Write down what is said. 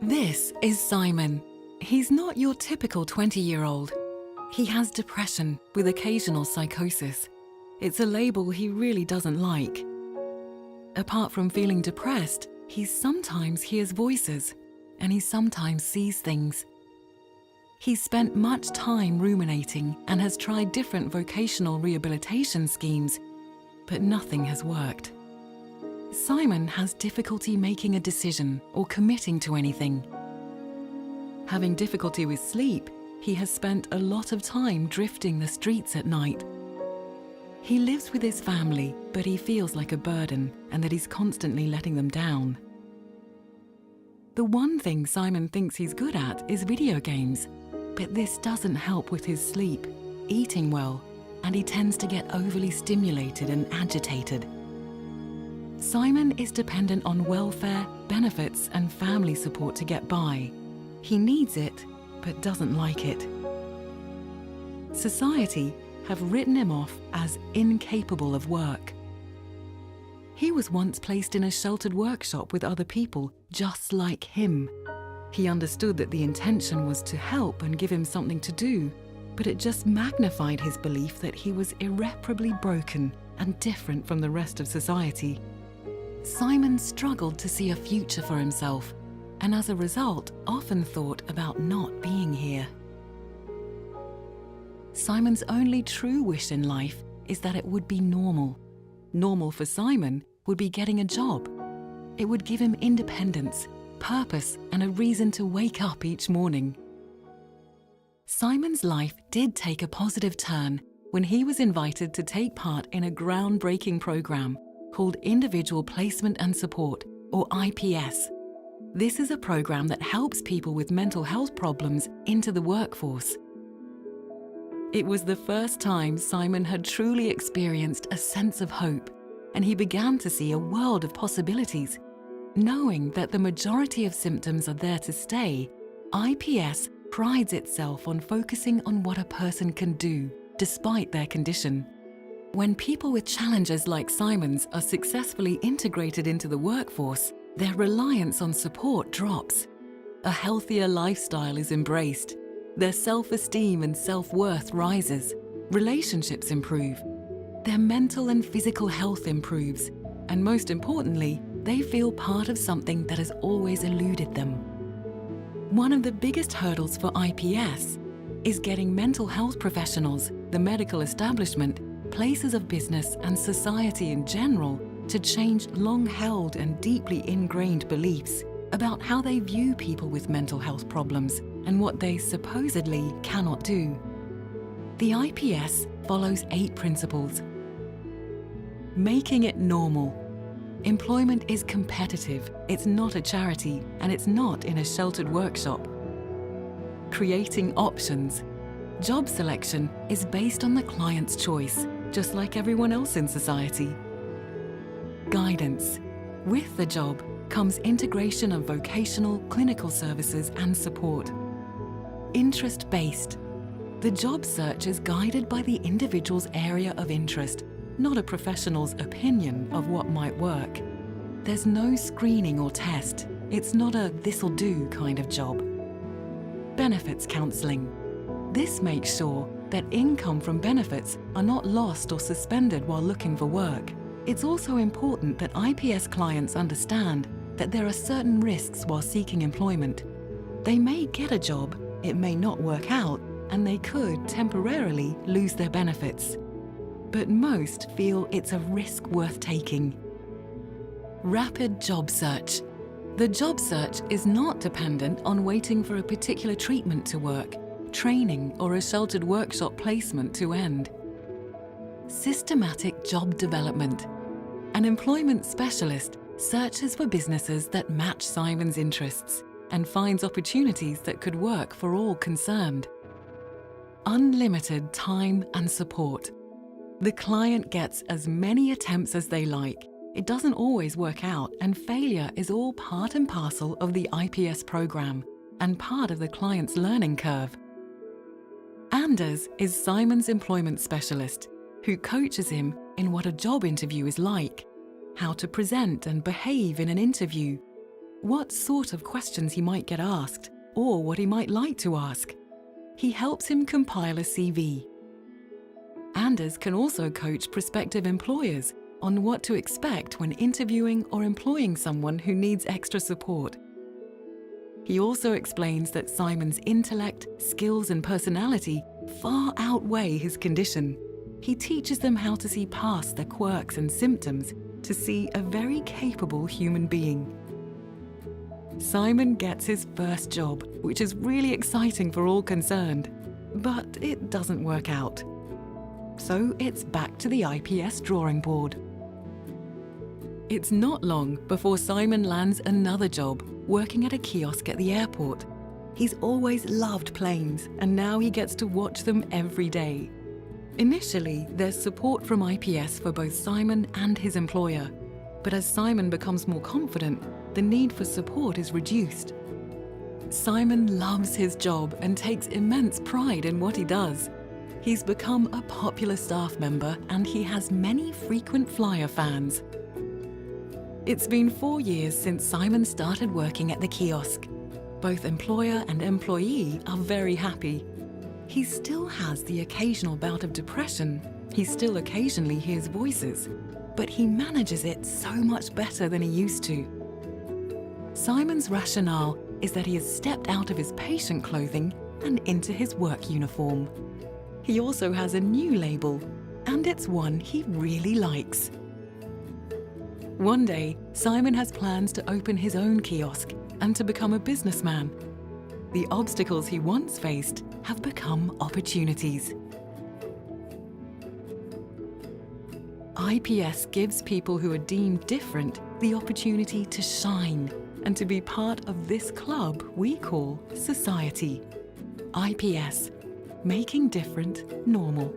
This is Simon. He's not your typical 20-year-old. He has depression with occasional psychosis. It's a label he really doesn't like. Apart from feeling depressed, he sometimes hears voices, and he sometimes sees things. He's spent much time ruminating and has tried different vocational rehabilitation schemes, but nothing has worked. Simon has difficulty making a decision or committing to anything. Having difficulty with sleep, he has spent a lot of time drifting the streets at night. He lives with his family, but he feels like a burden and that he's constantly letting them down. The one thing Simon thinks he's good at is video games, but this doesn't help with his sleep, eating well, and he tends to get overly stimulated and agitated. Simon is dependent on welfare, benefits, and family support to get by. He needs it, but doesn't like it. Society have written him off as incapable of work. He was once placed in a sheltered workshop with other people just like him. He understood that the intention was to help and give him something to do, but it just magnified his belief that he was irreparably broken and different from the rest of society. Simon struggled to see a future for himself, and as a result, often thought about not being here. Simon's only true wish in life is that it would be normal. Normal for Simon would be getting a job. It would give him independence, purpose, and a reason to wake up each morning. Simon's life did take a positive turn when he was invited to take part in a groundbreaking program called Individual Placement and Support, or IPS. This is a program that helps people with mental health problems into the workforce. It was the first time Simon had truly experienced a sense of hope, and he began to see a world of possibilities. Knowing that the majority of symptoms are there to stay, IPS prides itself on focusing on what a person can do, despite their condition. When people with challenges like Simon's are successfully integrated into the workforce, their reliance on support drops. A healthier lifestyle is embraced. Their self-esteem and self-worth rises. Relationships improve. Their mental and physical health improves. And most importantly, they feel part of something that has always eluded them. One of the biggest hurdles for IPS is getting mental health professionals, the medical establishment, places of business, and society in general to change long-held and deeply ingrained beliefs about how they view people with mental health problems and what they supposedly cannot do. The IPS follows 8 principles. Making it normal. Employment is competitive, it's not a charity, and it's not in a sheltered workshop. Creating options. Job selection is based on the client's choice, just like everyone else in society. Guidance. With the job comes integration of vocational, clinical services and support. Interest-based. The job search is guided by the individual's area of interest, not a professional's opinion of what might work. There's no screening or test. It's not a this'll do kind of job. Benefits counselling. This makes sure that income from benefits are not lost or suspended while looking for work. It's also important that IPS clients understand that there are certain risks while seeking employment. They may get a job, it may not work out, and they could temporarily lose their benefits. But most feel it's a risk worth taking. Rapid job search. The job search is not dependent on waiting for a particular treatment to work, training, or a sheltered workshop placement to end. Systematic job development. An employment specialist searches for businesses that match Simon's interests and finds opportunities that could work for all concerned. Unlimited time and support. The client gets as many attempts as they like. It doesn't always work out, and failure is all part and parcel of the IPS program and part of the client's learning curve. Anders is Simon's employment specialist, who coaches him in what a job interview is like, how to present and behave in an interview, what sort of questions he might get asked or what he might like to ask. He helps him compile a CV. Anders can also coach prospective employers on what to expect when interviewing or employing someone who needs extra support. He also explains that Simon's intellect, skills and personality far outweigh his condition. He teaches them how to see past their quirks and symptoms to see a very capable human being. Simon gets his first job, which is really exciting for all concerned, but it doesn't work out. So it's back to the IPS drawing board. It's not long before Simon lands another job, working at a kiosk at the airport. He's always loved planes, and now he gets to watch them every day. Initially, there's support from IPS for both Simon and his employer. But as Simon becomes more confident, the need for support is reduced. Simon loves his job and takes immense pride in what he does. He's become a popular staff member and he has many frequent flyer fans. It's been 4 years since Simon started working at the kiosk. Both employer and employee are very happy. He still has the occasional bout of depression. He still occasionally hears voices, but he manages it so much better than he used to. Simon's rationale is that he has stepped out of his patient clothing and into his work uniform. He also has a new label, and it's one he really likes. One day, Simon has plans to open his own kiosk and to become a businessman. The obstacles he once faced have become opportunities. IPS gives people who are deemed different the opportunity to shine and to be part of this club we call society. IPS, making different normal.